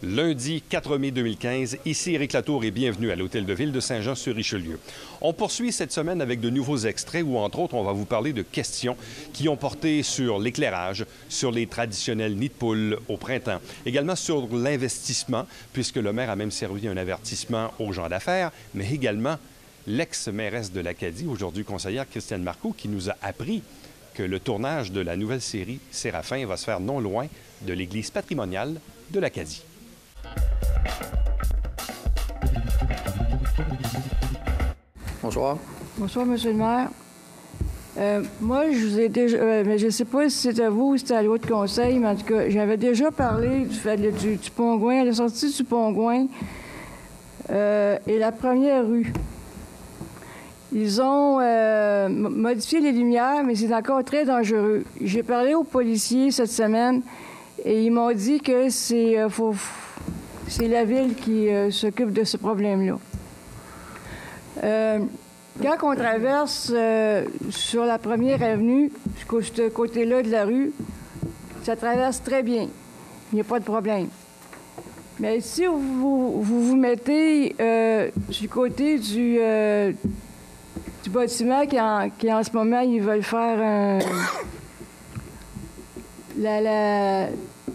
Lundi 4 mai 2015, ici Éric Latour et bienvenue à l'Hôtel de Ville de Saint-Jean-sur-Richelieu. On poursuit cette semaine avec de nouveaux extraits où, entre autres, on va vous parler de questions qui ont porté sur l'éclairage, sur les traditionnels nids de poules au printemps, également sur l'investissement, puisque le maire a même servi un avertissement aux gens d'affaires, mais également l'ex-mairesse de l'Acadie, aujourd'hui conseillère Christiane Marcoux, qui nous a appris que le tournage de la nouvelle série Séraphin va se faire non loin de l'église patrimoniale de l'Acadie. Bonsoir. Bonsoir, M. le maire. Moi, je vous ai déjà... je ne sais pas si c'est à vous ou si c'est à l'autre conseil, mais en tout cas, j'avais déjà parlé du Pongouin, la sortie du Pongouin et la première rue. Ils ont modifié les lumières, mais c'est encore très dangereux. J'ai parlé aux policiers cette semaine et ils m'ont dit que c'est la ville qui s'occupe de ce problème-là. Quand on traverse sur la première avenue, jusqu'au ce côté-là de la rue, ça traverse très bien. Il n'y a pas de problème. Mais si vous mettez du côté du bâtiment qui en ce moment, ils veulent faire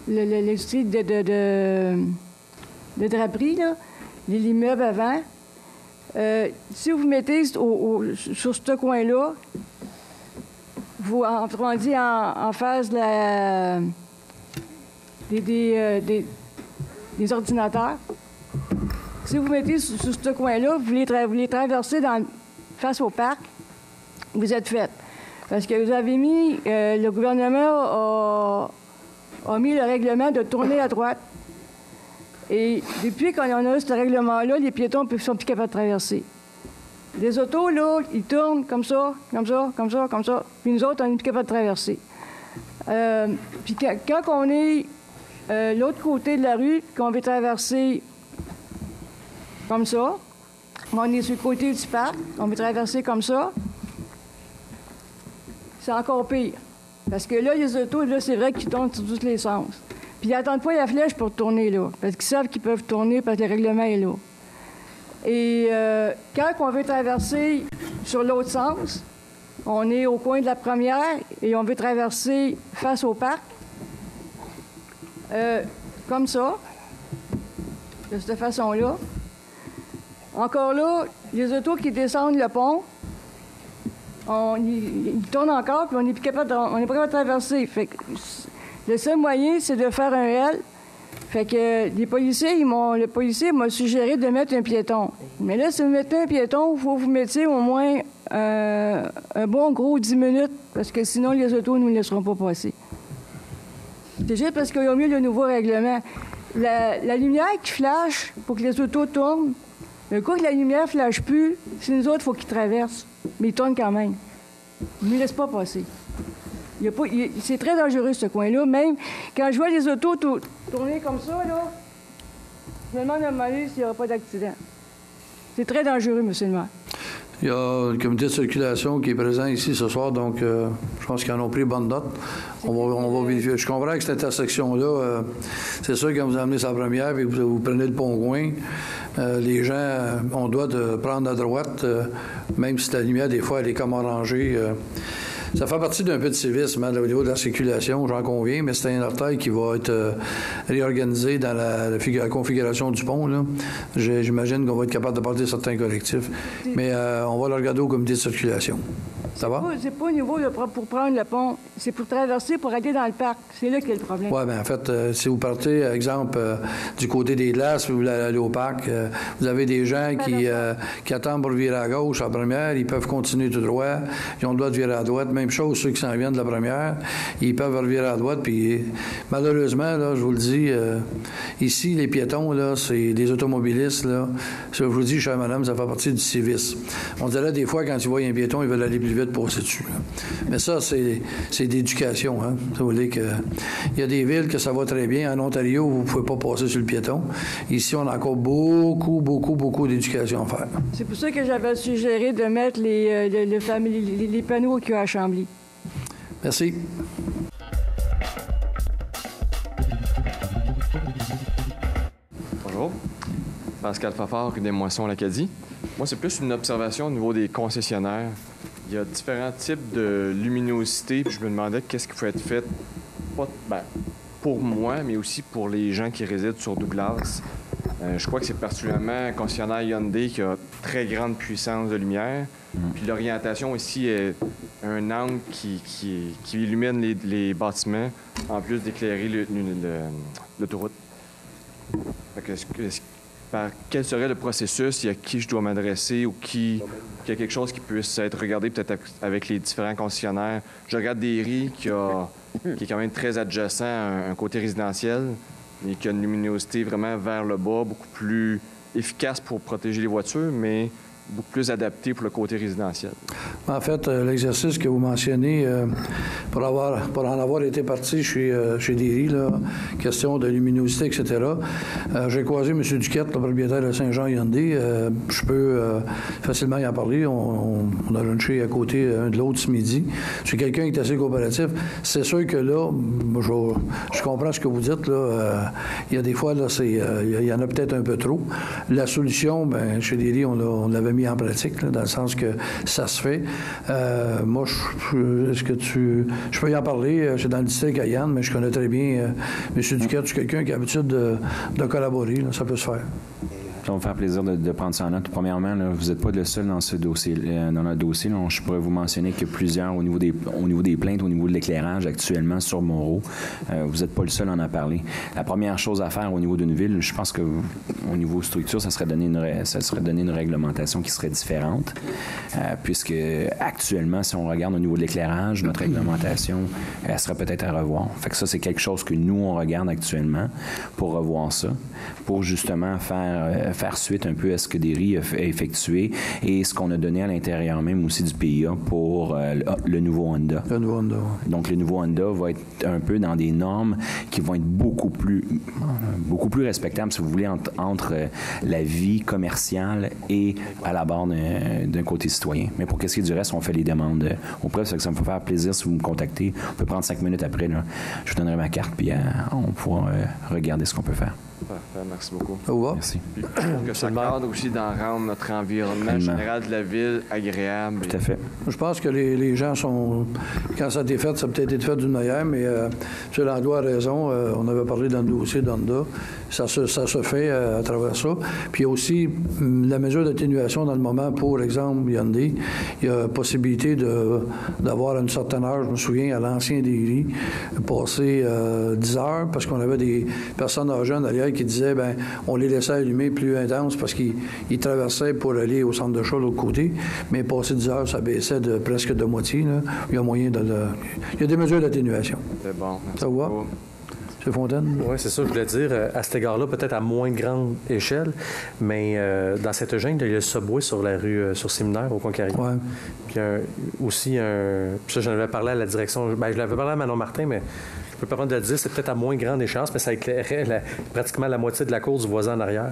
l'industrie de draperie, là, l'immeuble avant. Si vous mettez sur ce coin-là, autrement dit, en face des ordinateurs, si vous mettez sur ce coin-là, vous les traversez face au parc, vous êtes fait. Parce que vous avez mis, le gouvernement a mis le règlement de tourner à droite. Et depuis qu'on a ce règlement-là, les piétons ne sont plus capables de traverser. Les autos, là, ils tournent comme ça, comme ça, comme ça, comme ça. Puis nous autres, on n'est plus capables de traverser. Puis quand on est l'autre côté de la rue, qu'on veut traverser comme ça, on est sur le côté du parc, on veut traverser comme ça, c'est encore pire. Parce que là, les autos, là, c'est vrai qu'ils tournent sur tous les sens. Puis ils n'attendent pas la flèche pour tourner là, parce qu'ils savent qu'ils peuvent tourner parce que le règlement est là. Et quand on veut traverser sur l'autre sens, on est au coin de la première et on veut traverser face au parc, comme ça, de cette façon-là. Encore là, les autos qui descendent le pont, ils tournent encore, puis on n'est pas capable de traverser. Fait que le seul moyen, c'est de faire un L. Fait que le policier m'a suggéré de mettre un piéton. Mais là, si vous mettez un piéton, il faut que vous mettiez au moins un bon gros 10 minutes, parce que sinon, les autos ne nous laisseront pas passer. C'est juste parce qu'ils ont mis le nouveau règlement. La lumière qui flash pour que les autos tournent, le coup que la lumière ne flash plus, c'est nous autres, il faut qu'ils traversent. Mais ils tournent quand même. Ils ne nous laissent pas passer. C'est très dangereux, ce coin-là. Même quand je vois les autos tourner comme ça, là, je me demande à un moment donné s'il n'y aura pas d'accident. C'est très dangereux, M. le maire. Il y a le comité de circulation qui est présent ici ce soir, donc je pense qu'ils en ont pris bonne note. On va vérifier. Je comprends que cette intersection-là, c'est sûr, quand vous amenez sa première et que vous prenez le Pongouin, les gens ont droit de prendre à droite, même si la lumière, des fois, elle est comme orangée. Ça fait partie d'un peu de civisme au niveau de la circulation, j'en conviens, mais c'est un artère qui va être réorganisé dans la configuration du pont. Là. J'imagine qu'on va être capable de porter certains correctifs. Mais on va le regarder au comité de circulation. Ça va? C'est pas au niveau pour prendre le pont. C'est pour traverser, pour aller dans le parc. C'est là qu'il y a le problème. Oui, bien en fait, si vous partez, exemple, du côté des glaces, vous voulez aller au parc, vous avez des gens qui attendent pour virer à gauche à la première, ils peuvent continuer tout droit, ils ont le droit de virer à droite. Même chose, ceux qui s'en viennent de la première, ils peuvent revirer à droite. Puis malheureusement, là, je vous le dis, ici, les piétons, là, c'est des automobilistes. Là. Ça, je vous le dis, chère madame, ça fait partie du civisme. On dirait des fois, quand ils voient un piéton, ils veulent aller plus vite pour passer dessus. Là. Mais ça, c'est d'éducation. Hein. Vous voulez que... Il y a des villes que ça va très bien. En Ontario, vous ne pouvez pas passer sur le piéton. Ici, on a encore beaucoup d'éducation à faire. C'est pour ça que j'avais suggéré de mettre les panneaux qu'il y a à Chambly. Bonjour. Pascal Fafard, rue des Moissons, l'Acadie. Moi, c'est plus une observation au niveau des concessionnaires. Il y a différents types de luminosité, puis je me demandais qu'est-ce qui peut être fait, pas, pour moi, mais aussi pour les gens qui résident sur Douglas. Je crois que c'est particulièrement un concessionnaire Hyundai qui a très grande puissance de lumière. Puis l'orientation aussi est un angle qui illumine les bâtiments, en plus d'éclairer l'autoroute. Quel serait le processus? Il y a qui je dois m'adresser ou qu'il y a quelque chose qui puisse être regardé peut-être avec les différents concessionnaires? Je regarde Derry qui est quand même très adjacent à un côté résidentiel, mais qui a une luminosité vraiment vers le bas, beaucoup plus efficace pour protéger les voitures, mais beaucoup plus adapté pour le côté résidentiel. En fait, l'exercice que vous mentionnez, pour en avoir été parti chez Derry, question de luminosité, etc., j'ai croisé M. Duquette, le propriétaire de Saint-Jean Hyundai. Je peux facilement y en parler. On a lunché à côté un de l'autre ce midi. C'est quelqu'un qui est assez coopératif. C'est sûr que là, je comprends ce que vous dites. Là, il y a des fois, là, il y en a peut-être un peu trop. La solution, chez Derry, on l'avait mis en pratique, là, dans le sens que ça se fait. Moi, je peux y en parler. C'est dans le district à Yann, mais je connais très bien M. Duquette. C'est quelqu'un qui a l'habitude de collaborer. Là, ça peut se faire. Ça va me faire plaisir de prendre ça en note. Premièrement, là, vous n'êtes pas le seul dans ce dossier, dans notre dossier. Là, je pourrais vous mentionner que plusieurs, au niveau des plaintes, au niveau de l'éclairage actuellement sur Moreau, vous n'êtes pas le seul à en parler. La première chose à faire au niveau d'une ville, je pense que au niveau structure, ça serait donner une réglementation qui serait différente, puisque actuellement, si on regarde au niveau de l'éclairage, notre réglementation, elle serait peut-être à revoir. Fait que ça, c'est quelque chose que nous, on regarde actuellement pour revoir ça, pour justement faire suite un peu à ce que Derry a effectué et ce qu'on a donné à l'intérieur même aussi du PIA pour le nouveau Honda. Le nouveau Honda, oui. Donc, le nouveau Honda va être un peu dans des normes qui vont être beaucoup plus respectables, si vous voulez, entre la vie commerciale et à la barre d'un côté citoyen. Mais pour qu'est-ce qui est du reste, on fait les demandes auprès. Ça me fait faire plaisir si vous me contactez. On peut prendre 5 minutes après. Là, je vous donnerai ma carte, puis on pourra regarder ce qu'on peut faire. Parfait, merci beaucoup. Au revoir. Merci. Que ça cadre aussi d'en rendre notre environnement général de la ville agréable. Tout à fait. Je pense que les gens sont... Quand ça a été fait, ça a peut-être été fait d'une manière, mais M. Landau a raison. On avait parlé dans le dossier d'Honda. Ça se fait à travers ça. Puis il y a aussi la mesure d'atténuation dans le moment. Pour exemple, Hyundai, il y a possibilité d'avoir une certaine heure. Je me souviens, à l'ancien Derry, passer 10 heures, parce qu'on avait des personnes âgées en arrière qui disaient, on les laissait allumer plus intense parce qu'ils traversaient pour aller au centre de choix de l'autre côté. Mais passer 10 heures, ça baissait presque de moitié. Là. Il y a moyen il y a des mesures d'atténuation. C'est bon. Ça vous va? M. Fontaine? Oui, c'est ça, je voulais dire. À cet égard-là, peut-être à moins grande échelle, mais dans cette jungle, il y a le Subway sur la rue, sur Séminaire, au Concarry. Oui. Puis aussi ça, j'en avais parlé à la direction. Je l'avais parlé à Manon Martin, mais je peux pas prendre de le dire, c'est peut-être à moins grande échéance, mais ça éclairait pratiquement la moitié de la cour du voisin en arrière.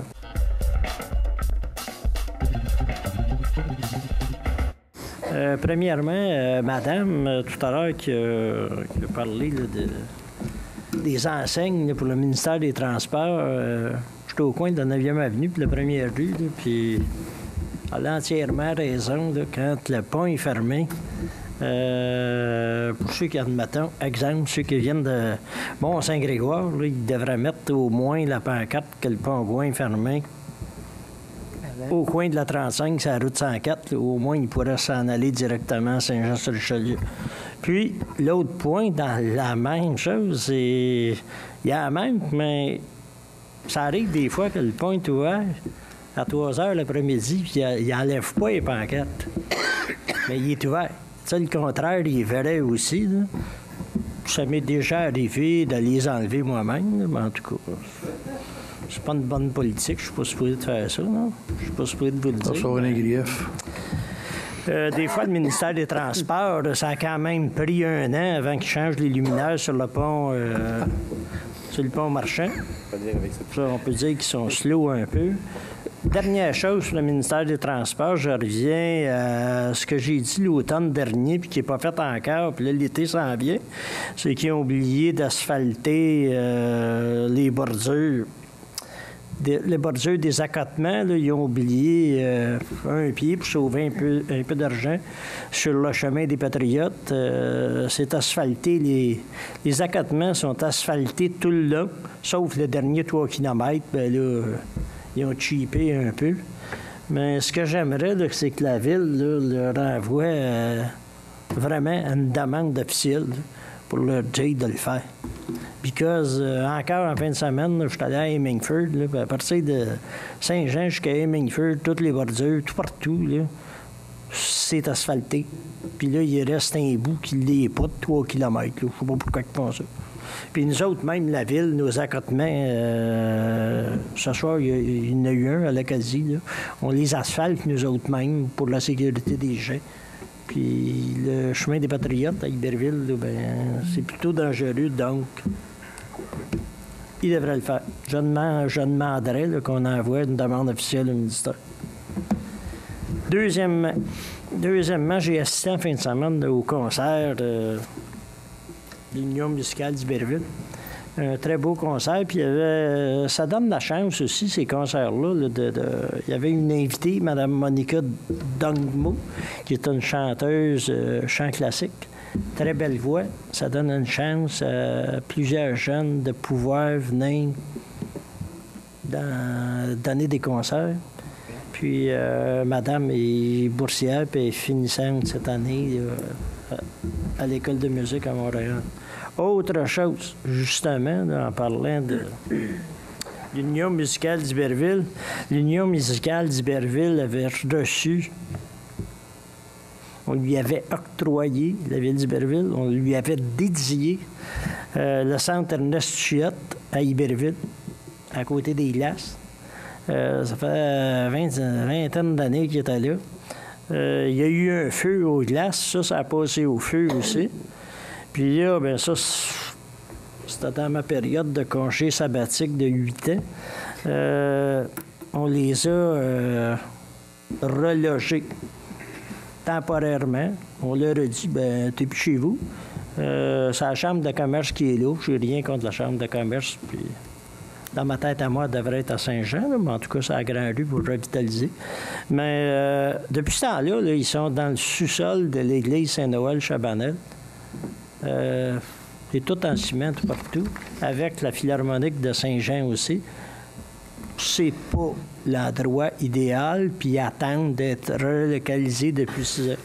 Premièrement, madame, tout à l'heure, qui a parlé là, des enseignes là, pour le ministère des Transports, j'étais au coin de la 9e avenue, puis la 1er rue, là, puis elle a entièrement raison. Là, quand le pont est fermé, pour ceux qui, admettons, exemple, ceux qui viennent de Mont-Saint-Grégoire, là, ils devraient mettre au moins la pancarte que le pont est fermé. Au coin de la 35, c'est la route 104, là, au moins, ils pourraient s'en aller directement à Saint-Jean-sur-Richelieu. Puis, l'autre point, dans la même chose, c'est... Il y a la même, mais ça arrive des fois que le pont est ouvert à 3 heures l'après-midi, puis il n'enlève pas les pancartes. Mais il est ouvert. Tu sais, le contraire, il est vrai aussi, là. Ça m'est déjà arrivé de les enlever moi-même, là, mais en tout cas... C'est pas une bonne politique. Je suis pas supposé de faire ça, non? Je suis pas supposé de vous le dire. Ça sera un grief. Des fois, le ministère des Transports, ça a quand même pris 1 an avant qu'ils changent les luminaires sur le pont Marchand. Ça, on peut dire qu'ils sont slow un peu. Dernière chose sur le ministère des Transports, je reviens à ce que j'ai dit l'automne dernier, puis qui n'est pas fait encore, puis là, l'été s'en vient, c'est qu'ils ont oublié d'asphalter les bordures les bordures des accotements, là, ils ont oublié un pied pour sauver un peu d'argent sur le chemin des Patriotes. C'est asphalté. Les accotements sont asphaltés tout le long, sauf le dernier 3 km. Bien là, ils ont cheapé un peu. Mais ce que j'aimerais, là, c'est que la Ville là, leur envoie vraiment une demande officielle là, pour leur dire de le faire. Because, encore en fin de semaine, je suis allé à Hemingford, là, à partir de Saint-Jean jusqu'à Hemingford, toutes les bordures, tout partout, là, c'est asphalté. Puis là, il reste un bout qui l'est pas de 3 km. Je ne sais pas pourquoi ils font ça. Puis nous autres, même la Ville, nos accotements, ce soir, il y en a eu un à l'Acadie, là. On les asphalte, nous autres mêmes, pour la sécurité des gens. Puis le chemin des Patriotes à Iberville, là, ben, c'est plutôt dangereux, donc il devrait le faire. Je demanderais là, qu'on envoie une demande officielle au ministère. Deuxièmement, j'ai assisté en fin de semaine là, au concert de l'Union musicale d'Iberville. Un très beau concert. Puis ça donne la chance aussi, ces concerts-là. Là, il y avait une invitée, Mme Monica Dongmo, qui est une chanteuse chant classique. Très belle voix. Ça donne une chance à plusieurs jeunes de pouvoir venir donner des concerts. Puis Madame est boursière et finissante cette année à l'École de musique à Montréal. Autre chose, justement, là, en parlant de l'Union musicale d'Iberville, l'Union musicale d'Iberville avait reçu, on lui avait octroyé, la ville d'Iberville, on lui avait dédié le centre Ernest Chiotte à Iberville, à côté des glaces. Ça fait vingtaine d'années qu'il était là. Il y a eu un feu aux glaces, ça a passé au feu aussi. Puis là, bien ça, c'était dans ma période de congé sabbatique de 8 ans. On les a relogés temporairement. On leur a dit, bien, t'es plus chez vous. C'est la chambre de commerce qui est là. J'ai rien contre la chambre de commerce. Puis dans ma tête à moi, elle devrait être à Saint-Jean, là, mais en tout cas, c'est à Grand-Rue pour revitaliser. Mais depuis ce temps-là, là, ils sont dans le sous-sol de l'église Saint-Noël-Chabanel. C'est tout en ciment, tout partout, avec la Philharmonique de Saint-Jean aussi. C'est pas l'endroit idéal, puis ils attendent d'être relocalisés depuis 6 ans.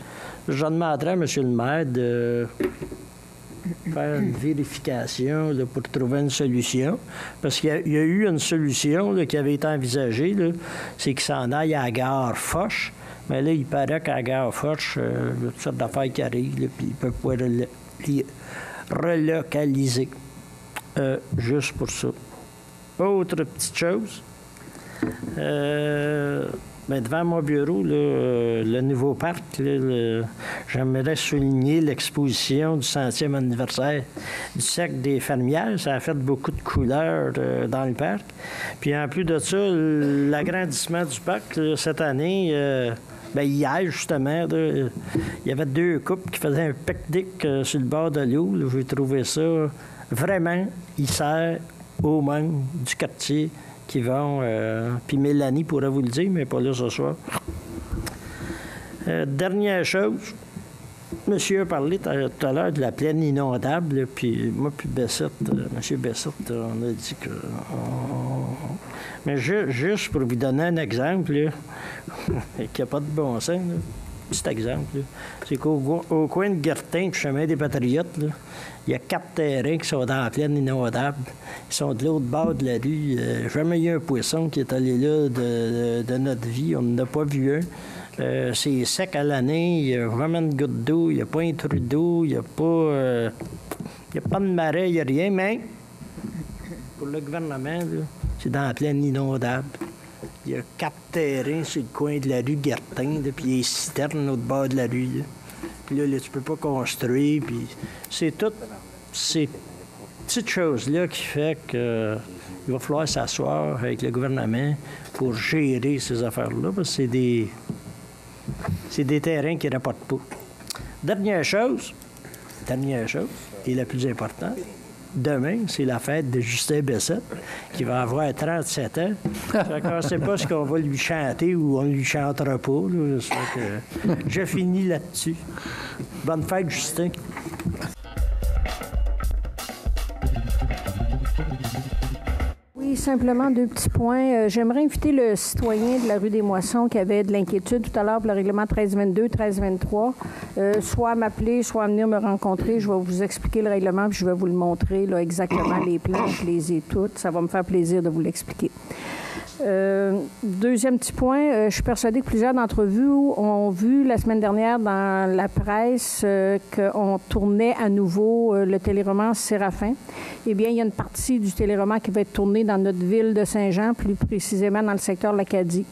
Je demanderais à M. le maire de faire une vérification là, pour trouver une solution. Parce qu'il y a eu une solution là, qui avait été envisagée, là, c'est qu'ils s'en aillent à la gare Foch. Mais là, il paraît qu'à la gare Foch, il y a toutes sortes d'affaires qui arrivent, là, puis ils peuvent pas les relocaliser. Juste pour ça. Autre petite chose. Bien, devant mon bureau, là, le nouveau parc, là, j'aimerais souligner l'exposition du 100e anniversaire du Cercle des fermières. Ça a fait beaucoup de couleurs dans le parc. Puis en plus de ça, l'agrandissement du parc, là, cette année... Bien, hier, justement, là, il y avait 2 couples qui faisaient un pique-nique sur le bord de l'eau. Là. J'ai trouvé ça vraiment, il sert aux membres du quartier qui vont... puis Mélanie pourrait vous le dire, mais pas là ce soir. Dernière chose, monsieur a parlé tout à l'heure de la plaine inondable, puis moi puis Bessette, monsieur Bessette, on a dit que... Mais juste pour vous donner un exemple, là, qui n'a pas de bon sens, là, petit exemple, là, c'est qu'au coin de Guertin et chemin des Patriotes, là, il y a 4 terrains qui sont dans la plaine inondable. Ils sont de l'autre bord de la rue. Il n'y a jamais eu un poisson qui est allé là de notre vie. On n'en a pas vu un. C'est sec à l'année. Il y a vraiment une goutte d'eau. Il n'y a pas un trou d'eau. Il n'y a pas de marais. Il n'y a rien. Mais pour le gouvernement, là, c'est dans la plaine inondable. Il y a 4 terrains sur le coin de la rue Guertin, puis il y a des citernes à l'autre bord de la rue. Là. Puis là, tu peux pas construire. Puis c'est toutes ces petites choses-là qui fait que il va falloir s'asseoir avec le gouvernement pour gérer ces affaires-là, parce que c'est des terrains qui ne rapportent pas. Dernière chose, et la plus importante, demain, c'est la fête de Justin Bessette, qui va avoir 37 ans. Fait qu'on ne sait pas ce qu'on va lui chanter ou on ne lui chantera pas. Là. Ça fait que je finis là-dessus. Bonne fête, Justin. Oui, simplement 2 petits points. J'aimerais inviter le citoyen de la rue des Moissons qui avait de l'inquiétude tout à l'heure pour le règlement 1322, 1323, soit à m'appeler, soit à venir me rencontrer. Je vais vous expliquer le règlement puis je vais vous le montrer là, exactement les plans, je les ai toutes. Ça va me faire plaisir de vous l'expliquer. Deuxième petit point, je suis persuadée que plusieurs d'entre vous ont vu la semaine dernière dans la presse qu'on tournait à nouveau le téléroman Séraphin. Eh bien, il y a une partie du téléroman qui va être tournée dans notre ville de Saint-Jean, plus précisément dans le secteur de l'Acadie.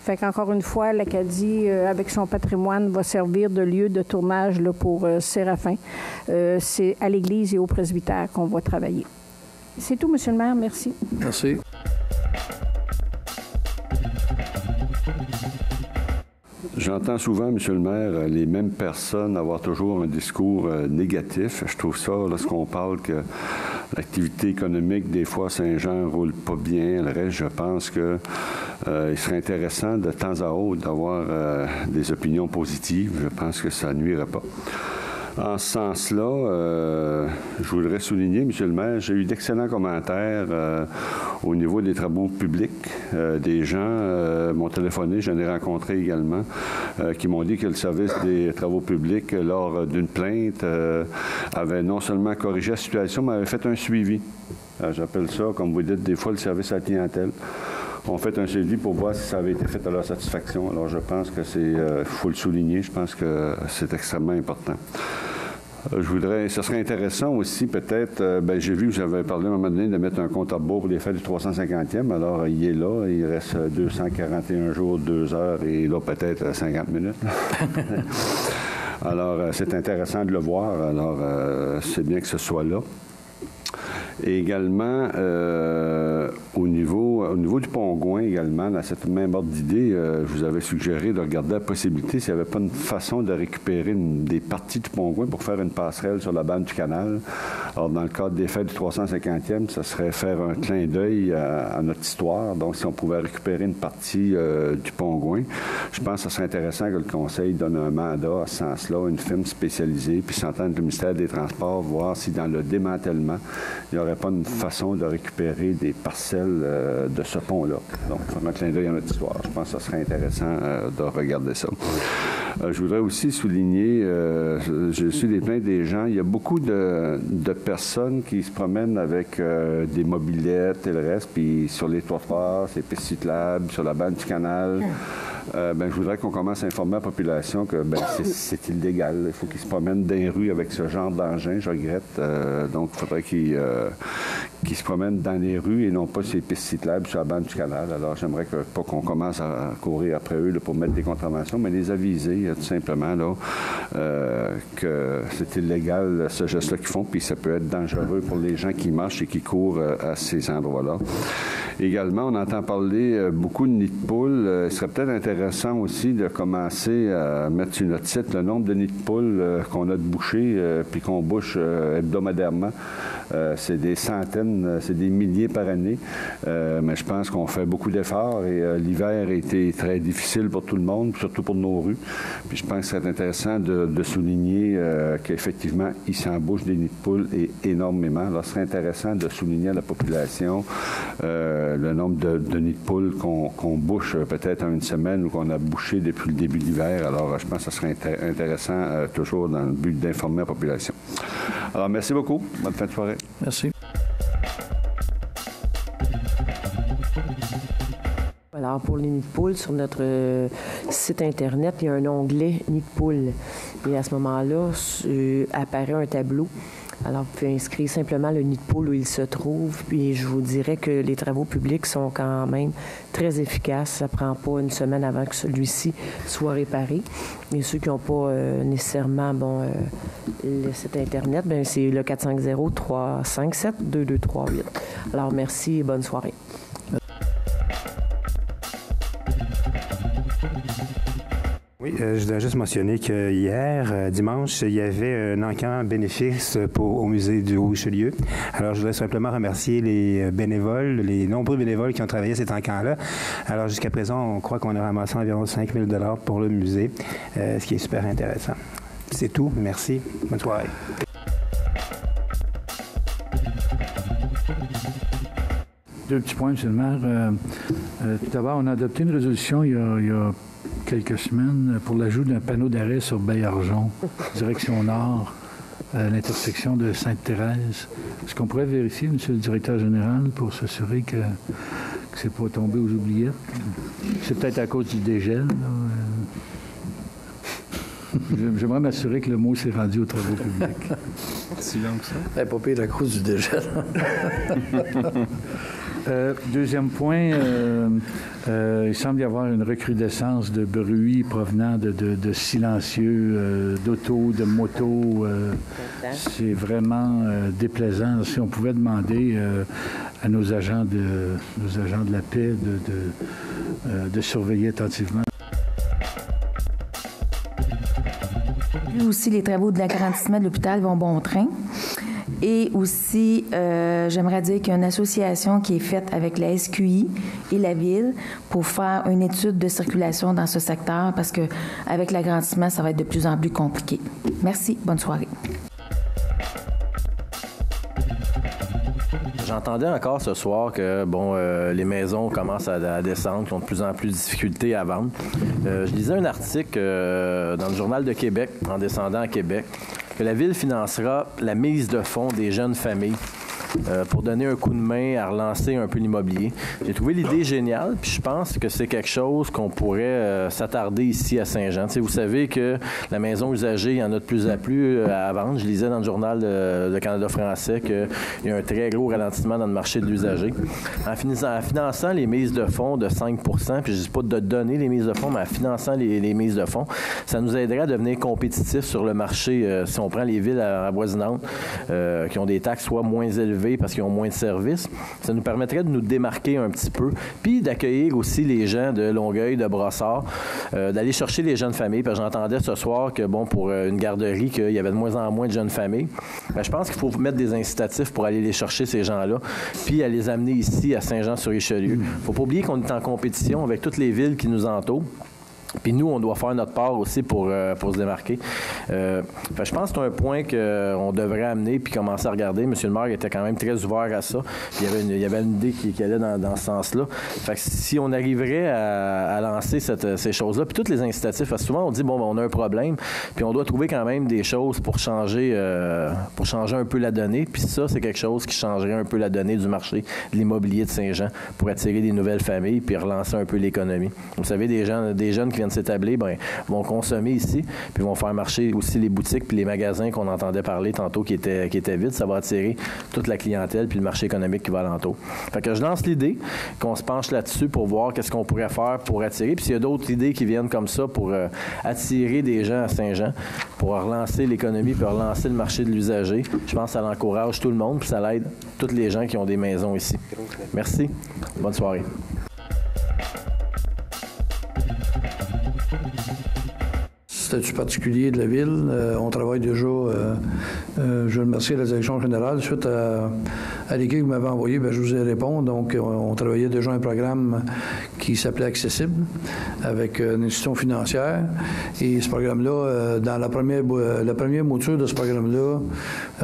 Fait qu'encore une fois, l'Acadie, avec son patrimoine, va servir de lieu de tournage là, pour Séraphin. C'est à l'Église et au presbytère qu'on va travailler. C'est tout, Monsieur le maire. Merci. Merci. J'entends souvent, M. le maire, les mêmes personnes avoir toujours un discours négatif. Je trouve ça, lorsqu'on parle que l'activité économique, des fois, Saint-Jean ne roule pas bien, le reste, je pense que il serait intéressant de temps à autre d'avoir des opinions positives. Je pense que ça nuirait pas. En ce sens-là, je voudrais souligner, M. le maire, j'ai eu d'excellents commentaires au niveau des travaux publics. Des gens m'ont téléphoné, j'en ai rencontré également, qui m'ont dit que le service des travaux publics, lors d'une plainte, avait non seulement corrigé la situation, mais avait fait un suivi. J'appelle ça, comme vous dites, des fois, le service à la clientèle. On fait un suivi pour voir si ça avait été fait à leur satisfaction. Alors, je pense que il faut le souligner, je pense que c'est extrêmement important. Ce serait intéressant aussi, peut-être, j'ai vu que j'avais parlé à un moment donné de mettre un compte à rebours pour les fêtes du 350e. Alors, il est là, il reste 241 jours, 2 heures et là, peut-être 50 minutes. Alors, c'est intéressant de le voir. Alors, c'est bien que ce soit là. Et également, au niveau du Pont-Gouin, également, dans cette même ordre d'idée, je vous avais suggéré de regarder la possibilité s'il n'y avait pas une façon de récupérer des parties du Pont-Gouin pour faire une passerelle sur la bande du canal. Alors, dans le cadre des fêtes du 350e, ça serait faire un clin d'œil à notre histoire. Donc, si on pouvait récupérer une partie du Pont-Gouin, je pense que ce serait intéressant que le Conseil donne un mandat à ce sens-là, une firme spécialisée, puis s'entendre le ministère des Transports, voir si dans le démantèlement, il n'y aurait pas une façon de récupérer des parcelles de ce pont-là. Donc, faire un clin d'œil à notre histoire. Je pense que ce serait intéressant de regarder ça. Je voudrais aussi souligner, j'ai reçu des plaintes des gens, il y a beaucoup de personnes qui se promènent avec des mobylettes et le reste, puis sur les trottoirs, ces pistes cyclables, sur la bande du canal. Je voudrais qu'on commence à informer la population que c'est illégal. Il faut qu'ils se promènent dans les rues avec ce genre d'engin. Je regrette. Donc, il faudrait qu'ils se promènent dans les rues et non pas ces pistes cyclables sur la bande du canal. Alors, j'aimerais pas qu'on commence à courir après eux là, pour mettre des contraventions, mais les aviser tout simplement là, que c'est illégal ce geste-là qu'ils font, puis ça peut être dangereux pour les gens qui marchent et qui courent à ces endroits-là. Également, on entend parler beaucoup de nids de poules. Il serait peut-être intéressant aussi de commencer à mettre sur notre site le nombre de nids de poules qu'on a de bouchés puis qu'on bouche hebdomadairement. C'est des centaines, c'est des milliers par année. Mais je pense qu'on fait beaucoup d'efforts et l'hiver a été très difficile pour tout le monde, surtout pour nos rues. Puis je pense que c'est intéressant de souligner qu'effectivement, il s'embouche des nids de poules et énormément. Alors, ce serait intéressant de souligner à la population le nombre de nids de poules qu'on bouche peut-être en une semaine ou qu'on a bouché depuis le début de l'hiver. Alors, je pense que ce serait intéressant toujours dans le but d'informer la population. Alors, merci beaucoup. Bonne fin de soirée. Merci. Alors, pour les nids de poules, sur notre site Internet, il y a un onglet « Nids de poules ». Et à ce moment-là, apparaît un tableau. Alors, vous pouvez inscrire simplement le nid de poule où il se trouve. Puis, je vous dirais que les travaux publics sont quand même très efficaces. Ça ne prend pas une semaine avant que celui-ci soit réparé. Et ceux qui n'ont pas nécessairement le site Internet, c'est le 450-357-2238. Alors, merci et bonne soirée. Oui, je voudrais juste mentionner que hier, dimanche, il y avait un encan bénéfice au musée du Haut-Richelieu. Alors, je voudrais simplement remercier les bénévoles, les nombreux bénévoles qui ont travaillé à cet encan-là. Alors, jusqu'à présent, on croit qu'on a ramassé environ 5 000 $ pour le musée, ce qui est super intéressant. C'est tout. Merci. Bonne soirée. Deux petits points, M. le maire. Tout d'abord, on a adopté une résolution il y a quelques semaines pour l'ajout d'un panneau d'arrêt sur Baillargeon, direction nord, à l'intersection de Sainte-Thérèse. Est-ce qu'on pourrait vérifier, M. le directeur général, pour s'assurer que c'est pas tombé aux oubliettes? C'est peut-être à cause du dégel, là. J'aimerais m'assurer que le mot s'est rendu aux travaux publics. Si long que ça? Pas pire à cause du dégel. Deuxième point, il semble y avoir une recrudescence de bruit provenant de silencieux, d'auto, de motos. C'est vraiment déplaisant. Si on pouvait demander à nos agents de la paix de surveiller attentivement. Aussi, les travaux de l'agrandissement de l'hôpital vont bon train. Et aussi, j'aimerais dire qu'il y a une association qui est faite avec la SQI et la Ville pour faire une étude de circulation dans ce secteur parce qu'avec l'agrandissement, ça va être de plus en plus compliqué. Merci. Bonne soirée. J'entendais encore ce soir que les maisons commencent à descendre, qui ont de plus en plus de difficultés à vendre. Je lisais un article dans le Journal de Québec, en descendant à Québec, que la Ville financera la mise de fonds des jeunes familles pour donner un coup de main à relancer un peu l'immobilier. J'ai trouvé l'idée géniale, puis je pense que c'est quelque chose qu'on pourrait s'attarder ici à Saint-Jean. Vous savez que la maison usagée, il y en a de plus en plus à vendre. Je lisais dans le journal de Canada français qu'il y a un très gros ralentissement dans le marché de l'usager. En finançant les mises de fonds de 5 %, puis je ne dis pas de donner les mises de fonds, mais en finançant les mises de fonds, ça nous aiderait à devenir compétitifs sur le marché. Si on prend les villes avoisinantes qui ont des taxes soit moins élevées parce qu'ils ont moins de services, ça nous permettrait de nous démarquer un petit peu, puis d'accueillir aussi les gens de Longueuil, de Brossard, d'aller chercher les jeunes familles. Parce que j'entendais ce soir que, pour une garderie, qu'il y avait de moins en moins de jeunes familles. Je pense qu'il faut mettre des incitatifs pour aller les chercher, ces gens-là, puis à les amener ici, à Saint-Jean-sur-Richelieu. Il ne faut pas oublier qu'on est en compétition avec toutes les villes qui nous entourent. Puis nous, on doit faire notre part aussi pour se démarquer. Je pense que c'est un point qu'on devrait amener puis commencer à regarder. M. le maire était quand même très ouvert à ça. Puis il y avait une idée qui allait dans ce sens-là. Fait que si on arriverait à lancer ces choses-là, puis tous les incitatifs, parce que souvent on dit, on a un problème, puis on doit trouver quand même des choses pour changer un peu la donnée. Puis ça, c'est quelque chose qui changerait un peu la donnée du marché de l'immobilier de Saint-Jean pour attirer des nouvelles familles puis relancer un peu l'économie. Vous savez, des jeunes qui viennent de s'établir, vont consommer ici, puis vont faire marcher aussi les boutiques puis les magasins qu'on entendait parler tantôt qui étaient vides. Ça va attirer toute la clientèle puis le marché économique qui va alentour. Fait que je lance l'idée qu'on se penche là-dessus pour voir qu'est-ce qu'on pourrait faire pour attirer. Puis s'il y a d'autres idées qui viennent comme ça pour attirer des gens à Saint-Jean, pour relancer l'économie puis relancer le marché de l'usager, je pense que ça l'encourage tout le monde puis ça l'aide tous les gens qui ont des maisons ici. Merci. Bonne soirée. Statut particulier de la Ville. On travaille déjà, je remercie la direction générale. Suite à l'équipe que vous m'avez envoyé, je vous ai répondu. Donc, on travaillait déjà un programme qui s'appelait Accessible avec une institution financière. Et ce programme-là, dans la première mouture de ce programme-là,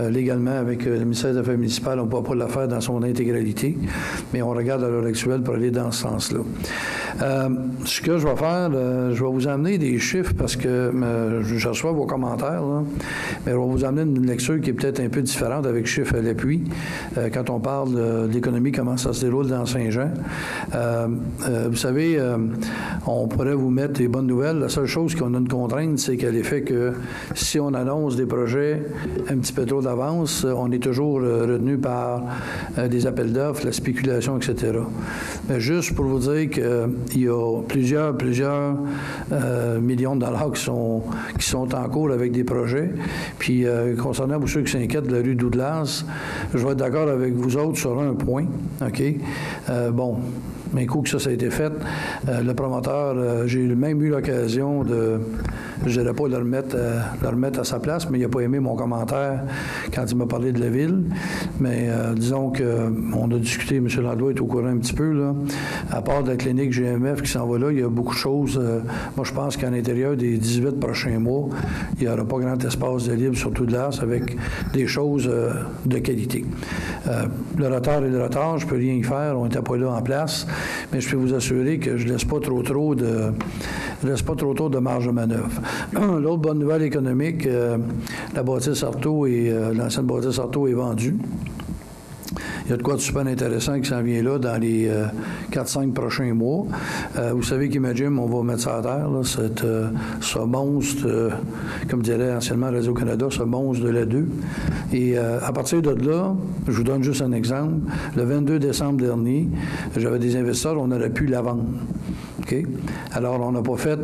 légalement, avec le ministère des Affaires municipales, on ne peut pas la faire dans son intégralité, mais on regarde à l'heure actuelle pour aller dans ce sens-là. Ce que je vais faire, je vais vous amener des chiffres parce que je reçois vos commentaires, là, mais je vais vous amener une lecture qui est peut-être un peu différente avec chiffres à l'appui. Quand on parle de l'économie, comment ça se déroule dans Saint-Jean. Vous savez, on pourrait vous mettre des bonnes nouvelles. La seule chose qu'on a une contrainte, c'est qu'à l'effet que si on annonce des projets un petit peu trop d'avance, on est toujours retenu par des appels d'offres, la spéculation, etc. Mais juste pour vous dire qu'il y a plusieurs millions de dollars qui sont en cours avec des projets. Puis, concernant pour ceux qui s'inquiètent de la rue Douglas, je vais être d'accord avec vous autres sur un point. OK? Mais un coup que ça a été fait, le promoteur, j'ai même eu l'occasion de, je dirais pas le remettre à sa place, mais il n'a pas aimé mon commentaire quand il m'a parlé de la ville. Mais disons qu'on a discuté, M. Landois est au courant un petit peu, là. À part de la clinique GMF qui s'en va là, il y a beaucoup de choses. Moi, je pense qu'à l'intérieur des 18 prochains mois, il n'y aura pas grand espace de libre sur Douglas avec des choses de qualité. Le retard est le retard, je ne peux rien y faire, on n'était pas là en place, mais je peux vous assurer que je ne laisse pas trop de marge de manœuvre. L'autre bonne nouvelle économique, la bâtisse Artaud et l'ancienne bâtisse Artaud est vendue. Il y a de quoi de super intéressant qui s'en vient là dans les 4-5 prochains mois. Vous savez qu'Imagine, on va mettre ça à terre, là, ce monstre, comme dirait anciennement Radio-Canada, ce monstre de la 2. Et à partir de là, je vous donne juste un exemple. Le 22 décembre dernier, j'avais des investisseurs, on aurait pu la vendre. Okay? Alors, on n'a pas fait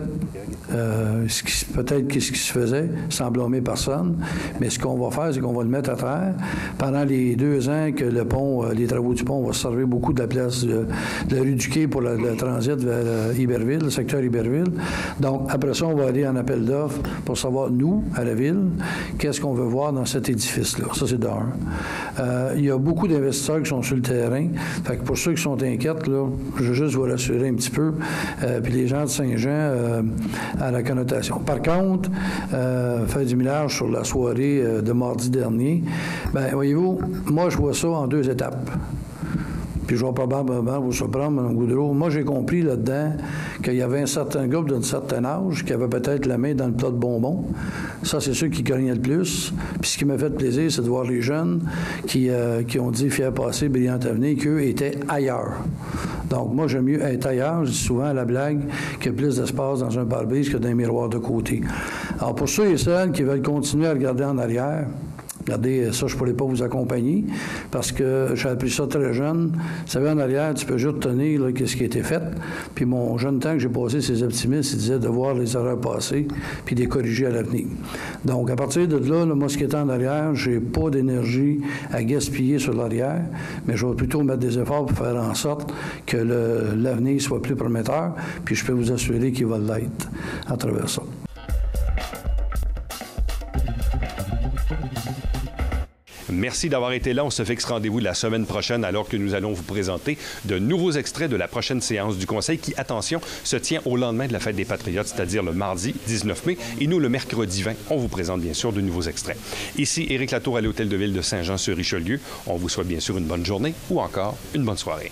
peut-être ce qui se faisait, sans blâmer personne, mais ce qu'on va faire, c'est qu'on va le mettre à terre. Pendant les 2 ans que le pont, les travaux du pont vont se servir beaucoup de la place de la rue du Quai pour le transit vers Iberville, le secteur Iberville. Donc, après ça, on va aller en appel d'offres pour savoir, nous, à la ville, qu'est-ce qu'on veut voir dans cet édifice-là. Ça, c'est d'un. Il y a beaucoup d'investisseurs qui sont sur le terrain. Fait que pour ceux qui sont inquiets, là, je veux juste vous rassurer un petit peu. Puis les gens de Saint-Jean à la connotation. Par contre, faire du millage sur la soirée de mardi dernier, bien, voyez-vous, moi, je vois ça en 2 étapes. Puis je vais probablement vous surprendre, Mme Goudreau. Moi, j'ai compris là-dedans qu'il y avait un certain groupe d'un certain âge qui avait peut-être la main dans le plat de bonbons. Ça, c'est ceux qui cognaient le plus. Puis ce qui m'a fait plaisir, c'est de voir les jeunes qui ont dit « fier passé, brillant avenir », qu'eux étaient ailleurs. Donc, moi, j'aime mieux être ailleurs. Je dis souvent à la blague qu'il y a plus d'espace dans un pare-brise que dans un miroir de côté. Alors, pour ceux et celles qui veulent continuer à regarder en arrière, regardez, ça, je ne pourrais pas vous accompagner parce que j'ai appris ça très jeune. Vous savez, en arrière, tu peux juste tenir là, ce qui a été fait. Puis mon jeune temps que j'ai passé, ces optimistes, ils disaient de voir les erreurs passées puis de les corriger à l'avenir. Donc, à partir de là, moi, ce qui est en arrière, je n'ai pas d'énergie à gaspiller sur l'arrière, mais je vais plutôt mettre des efforts pour faire en sorte que l'avenir soit plus prometteur. Puis je peux vous assurer qu'il va l'être à travers ça. Merci d'avoir été là. On se fixe rendez-vous la semaine prochaine alors que nous allons vous présenter de nouveaux extraits de la prochaine séance du Conseil qui, attention, se tient au lendemain de la Fête des Patriotes, c'est-à-dire le mardi 19 mai. Et nous, le mercredi 20, on vous présente bien sûr de nouveaux extraits. Ici Éric Latour à l'Hôtel de Ville de Saint-Jean-sur-Richelieu. On vous souhaite bien sûr une bonne journée ou encore une bonne soirée.